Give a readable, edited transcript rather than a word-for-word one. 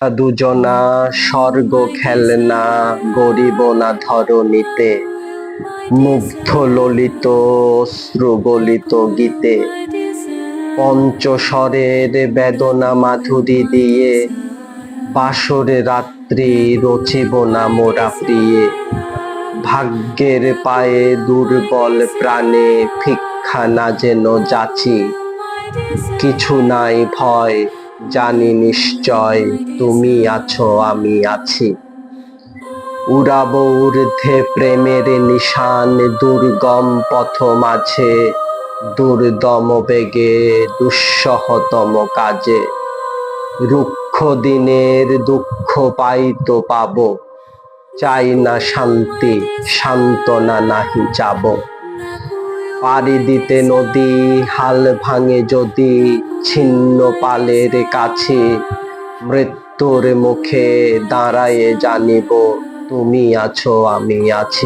দুজনা স্বর্গ খেলনা গড়িব না ধরণীতে, মুগ্ধ ললিত অশ্রুগলিত গীতে। পঞ্চস্বরের বেদনা মাধুরী দিয়ে বাসরে রাত্রি রচিব না মোরা প্রিয়ে। ভাগ্যের পায়ে দুর্বল প্রাণে ভিক্ষা না যেন যাচি, কিছু নাই ভয় জানি নিশ্চয় তুমি আছো আমি আছি। উড়াব ঊর্ধ্বে প্রেমের নিশান দুর্গম পথ মাঝে, দুর্দম বেগে দুঃসহতম কাজে। রুক্ষ দিনের দুঃখ পাইতো পাবো, চাই না শান্তি সান্ত্বনা নাহি চাব। পাড়ি দিতে নদী হাল ভাঙে যদি ছিন্ন পালের কাছে, মৃত্যুর মুখে দাঁড়ায়ে জানিব তুমি আছো আমি আছি।